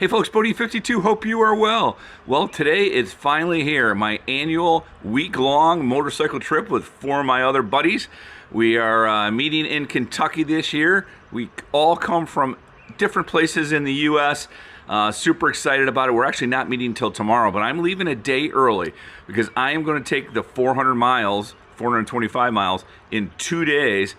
Hey folks, BoDean 52, hope you are well. Well, today is finally here, my annual week-long motorcycle trip with four of my other buddies. We are meeting in Kentucky this year. We all come from different places in the U.S. Super excited about it. We're actually not meeting until tomorrow, but I'm leaving a day early because I am going to take the 400 miles, 425 miles in 2 days,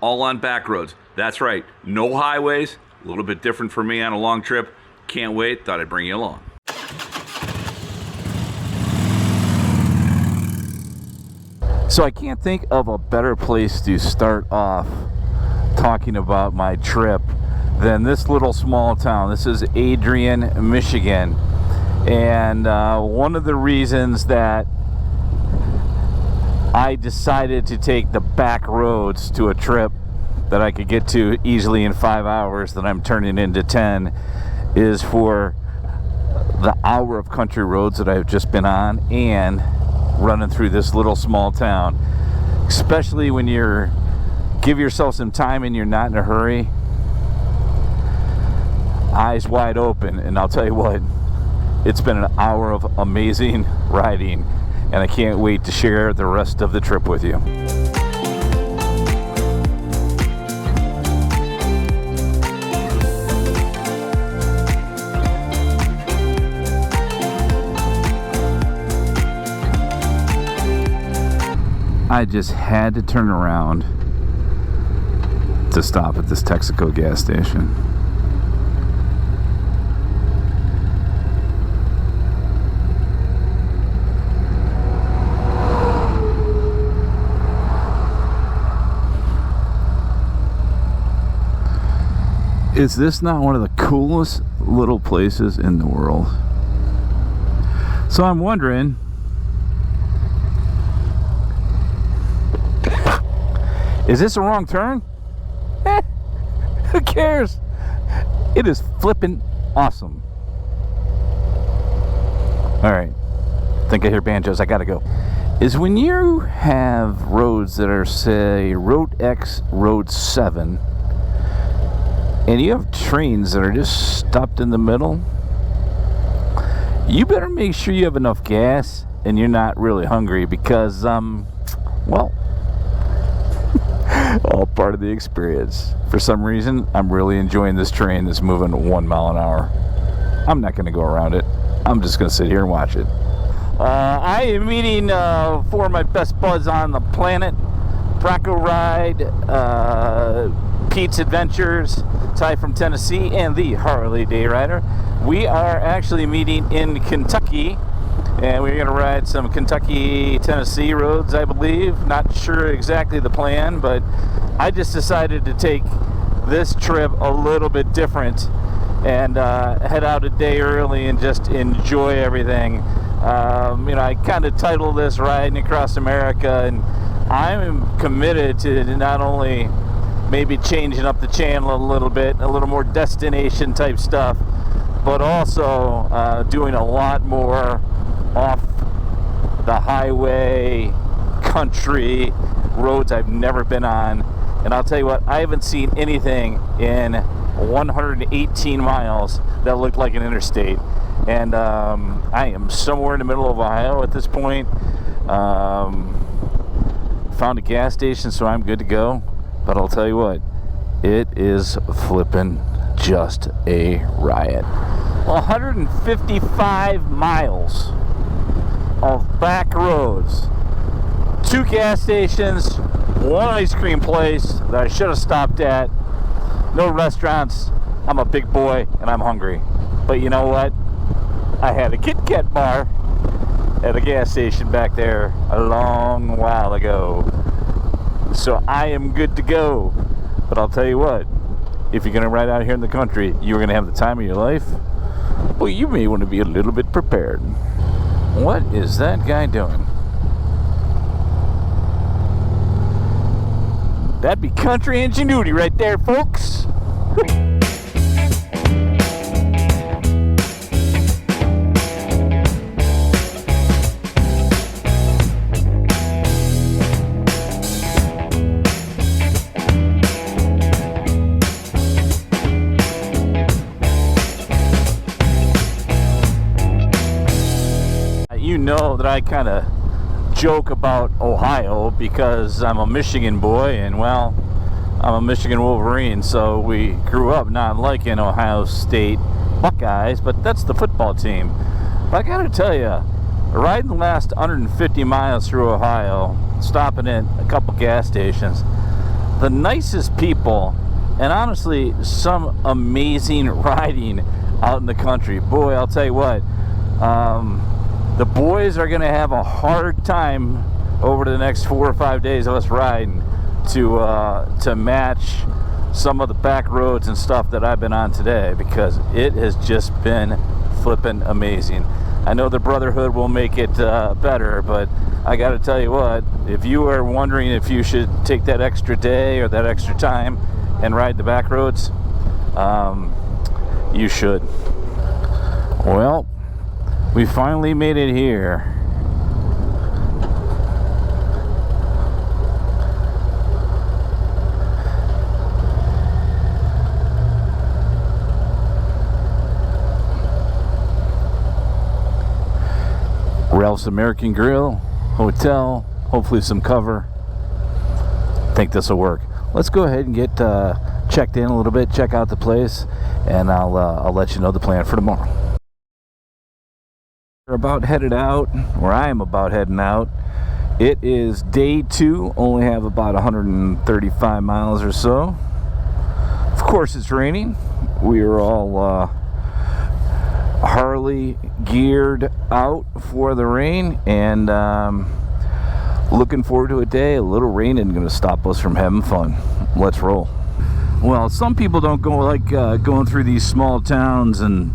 all on back roads. That's right, no highways, a little bit different for me on a long trip. Can't wait, thought I'd bring you along. So I can't think of a better place to start off talking about my trip than this little small town. This is Adrian, Michigan. And one of the reasons that I decided to take the back roads to a trip that I could get to easily in 5 hours that I'm turning into 10 is for the hour of country roads that I've just been on and running through this little small town. Especially when you're give yourself some time and you're not in a hurry. Eyes wide open, and I'll tell you what, it's been an hour of amazing riding, and I can't wait to share the rest of the trip with you. I just had to turn around to stop at this Texaco gas station. Is this not one of the coolest little places in the world? So I'm wondering, is this a wrong turn? Who cares? It is flippin' awesome. Alright, think I hear banjos, I gotta go. Is when you have roads that are, say, Road X, Road 7, and you have trains that are just stopped in the middle, you better make sure you have enough gas and you're not really hungry because, well, all part of the experience. For some reason, I'm really enjoying this train that's moving at 1 mile an hour. I'm not going to go around it. I'm just going to sit here and watch it. I am meeting four of my best buds on the planet. Bronco Ride, Pete's Adventures, Ty from Tennessee, and the Harley Day Rider. We are actually meeting in Kentucky, and we're going to ride some Kentucky-Tennessee roads, I believe. Not sure exactly the plan, but I just decided to take this trip a little bit different and head out a day early and just enjoy everything. You know, I kind of titled this Riding Across America, and I'm committed to not only maybe changing up the channel a little bit, a little more destination type stuff, but also doing a lot more off the highway, country roads I've never been on. And I'll tell you what, I haven't seen anything in 118 miles that looked like an interstate. And I am somewhere in the middle of Ohio at this point. Found a gas station, so I'm good to go. But I'll tell you what, it is flippin' just a riot. 155 miles of back roads, 2 gas stations, 1 ice cream place that I should have stopped at, no restaurants. I'm a big boy and I'm hungry. But you know what? I had a Kit Kat bar at a gas station back there a long while ago. So I am good to go. But I'll tell you what, if you're going to ride out here in the country, you're going to have the time of your life. Well, you may want to be a little bit prepared. What is that guy doing? That'd be country ingenuity right there, folks. know that I kind of joke about Ohio because I'm a Michigan boy, and well, I'm a Michigan Wolverine, so we grew up not liking Ohio State Buckeyes, but that's the football team. But I gotta tell you, riding the last 150 miles through Ohio, stopping at a couple gas stations, the nicest people, and honestly, some amazing riding out in the country. Boy, I'll tell you what, the boys are gonna have a hard time over the next 4 or 5 days of us riding to match some of the back roads and stuff that I've been on today, because it has just been flippin' amazing. I know the Brotherhood will make it better, but I got to tell you what, if you are wondering if you should take that extra day or that extra time and ride the back roads, you should. Well, we finally made it here. Ralph's American Grill, hotel, hopefully some cover. I think this will work. Let's go ahead and get checked in a little bit, check out the place, and I'll let you know the plan for tomorrow. We're about headed out, or I am about heading out. It is day 2, only have about 135 miles or so. Of course it's raining. We are all Harley geared out for the rain, and looking forward to a day. A little rain isn't going to stop us from having fun. Let's roll. Well, some people don't go like going through these small towns, and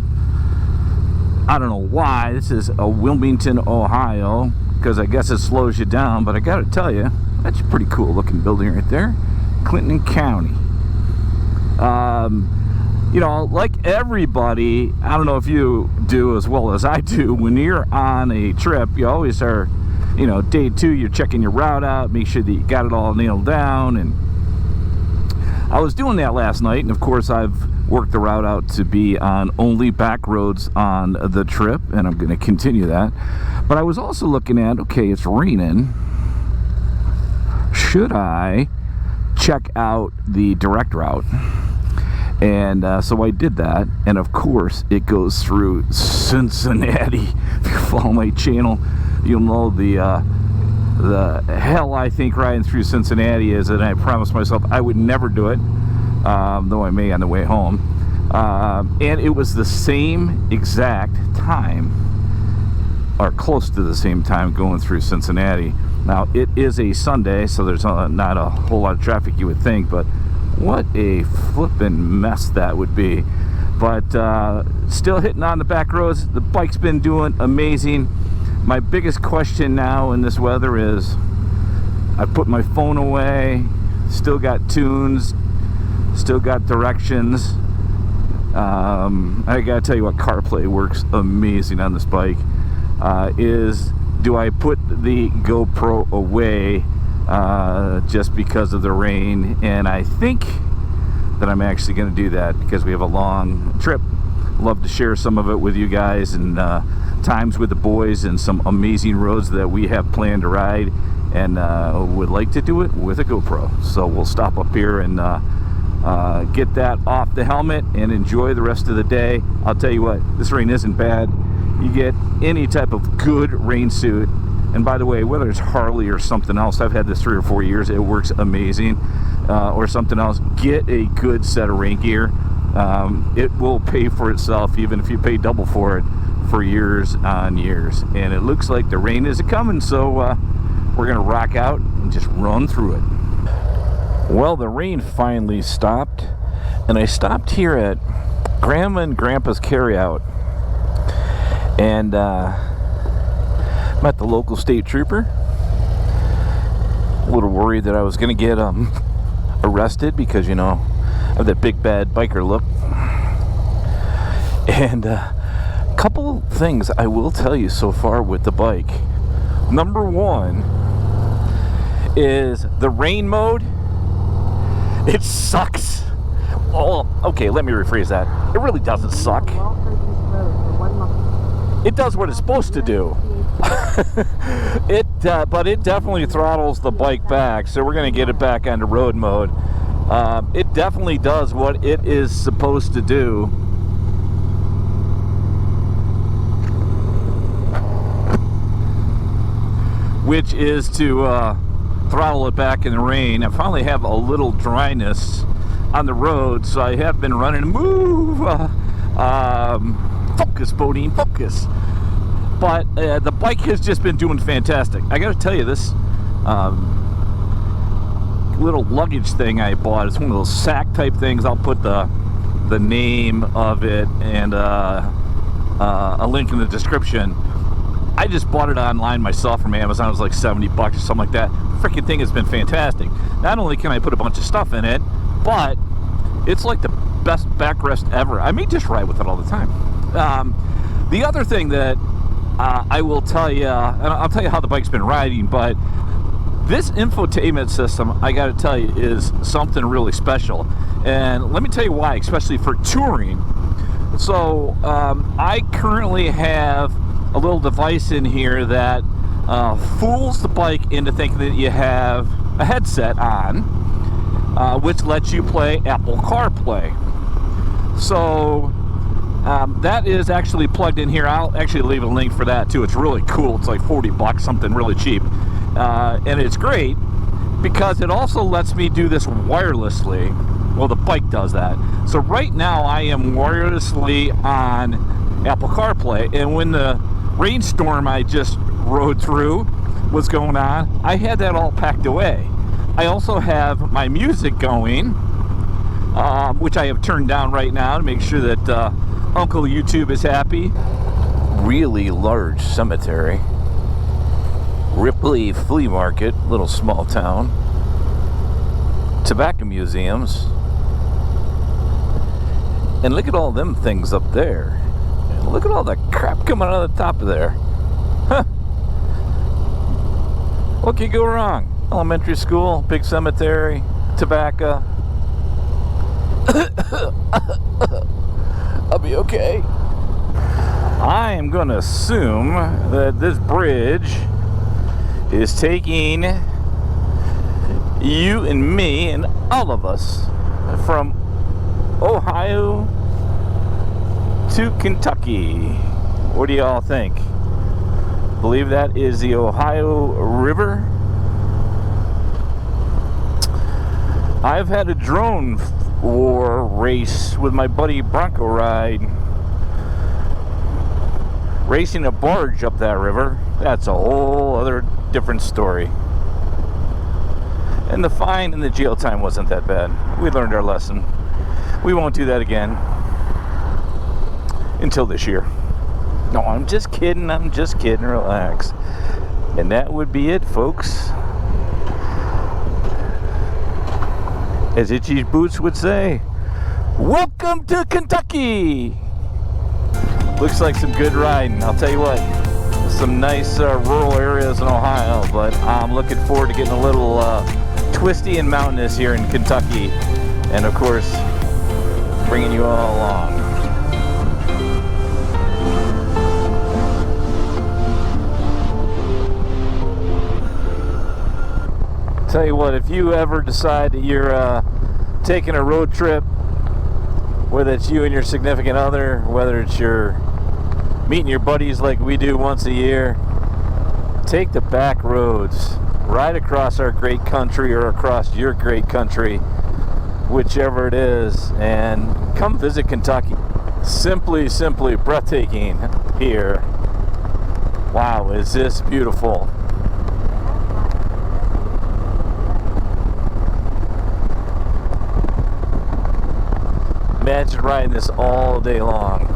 I don't know why. This is a Wilmington, Ohio, because I guess it slows you down, but I gotta tell you, that's a pretty cool looking building right there. Clinton County. You know, like everybody, I don't know if you do as well as I do, when you're on a trip, you always are, you know, day 2, you're checking your route out, make sure that you got it all nailed down. And I was doing that last night, and of course I've worked the route out to be on only back roads on the trip, and I'm going to continue that. But I was also looking at, okay, it's raining. Should I check out the direct route? And so I did that, and of course it goes through Cincinnati. If you follow my channel, you'll know the hell I think riding through Cincinnati is, and I promised myself I would never do it, though I may on the way home. And it was the same exact time, or close to the same time, going through Cincinnati. Now it is a Sunday, so there's not a whole lot of traffic, you would think, but what a flippin' mess that would be. But still hitting on the back roads. The bike's been doing amazing. My biggest question now in this weather is, I put my phone away, still got tunes, still got directions. I gotta tell you what, CarPlay works amazing on this bike. Do I put the GoPro away just because of the rain? And I think that I'm actually going to do that, because we have a long trip. Love to share some of it with you guys, and times with the boys, and some amazing roads that we have planned to ride, and would like to do it with a GoPro. So we'll stop up here and get that off the helmet and enjoy the rest of the day. I'll tell you what, this rain isn't bad. You get any type of good rain suit, and by the way, whether it's Harley or something else, I've had this 3 or 4 years, it works amazing, or something else, get a good set of rain gear. It will pay for itself, even if you pay double for it, for years on years. And it looks like the rain is coming, so we're gonna rock out and just run through it. Well, the rain finally stopped, and I stopped here at Grandma and Grandpa's Carryout, and met the local state trooper. A little worried that I was gonna get arrested, because, you know, I have that big bad biker look. And a couple things I will tell you so far with the bike. Number 1 is the rain mode. It sucks. Oh, okay, let me rephrase that. It really doesn't suck. It does what it's supposed to do. But it definitely throttles the bike back, so we're going to get it back onto road mode. It definitely does what it is supposed to do. Which is to throttle it back in the rain. I finally have a little dryness on the road, so I have been running. Move! Focus, BoDean, focus! But the bike has just been doing fantastic. I gotta tell you, this little luggage thing I bought, it's one of those sack type things. I'll put the name of it and a link in the description. I just bought it online myself from Amazon. It was like 70 bucks or something like that. The freaking thing has been fantastic. Not only can I put a bunch of stuff in it, but it's like the best backrest ever. I may just ride with it all the time. The other thing that I will tell you, and I'll tell you how the bike's been riding, but this infotainment system, I got to tell you, is something really special. And let me tell you why, especially for touring. So I currently have a little device in here that fools the bike into thinking that you have a headset on, which lets you play Apple CarPlay. So that is actually plugged in here. I'll actually leave a link for that too. It's really cool. It's like 40 bucks, something really cheap. And it's great because it also lets me do this wirelessly. Well, the bike does that. So right now I am wirelessly on Apple CarPlay, and when the rainstorm I just rode through was going on, I had that all packed away. I also have my music going, which I have turned down right now to make sure that Uncle YouTube is happy. Really large cemetery. Ripley Flea Market, little small town. Tobacco museums. And look at all them things up there. And look at all the crap coming out of the top of there. Huh. What could go wrong? Elementary school, big cemetery, tobacco. I'll be okay. I am going to assume that this bridge is taking you and me and all of us from Ohio to Kentucky. What do y'all think? Believe that is the Ohio River. I've had a drone war race with my buddy Bronco Ride, racing a barge up that river. That's a whole other different story. And the fine and the jail time wasn't that bad. We learned our lesson. We won't do that again until this year. No, I'm just kidding. Relax. And that would be it, folks. As Itchy Boots would say, welcome to Kentucky! Looks like some good riding. I'll tell you what, some nice rural areas in Ohio, but I'm looking forward to getting a little twisty and mountainous here in Kentucky. And of course, bringing you all along. Tell you what, if you ever decide that you're taking a road trip, whether it's you and your significant other, whether it's you're meeting your buddies like we do once a year, take the back roads, ride across our great country or across your great country, whichever it is, and come visit Kentucky. Simply breathtaking here. Wow, is this beautiful. Imagine riding this all day long.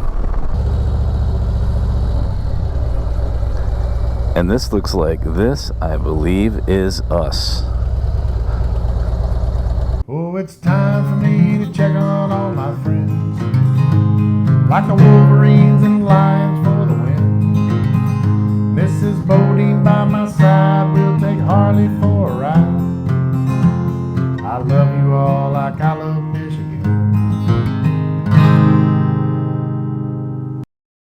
And this looks like this, I believe, is us. Oh, it's time for me to check on all my friends. Like the Wolverine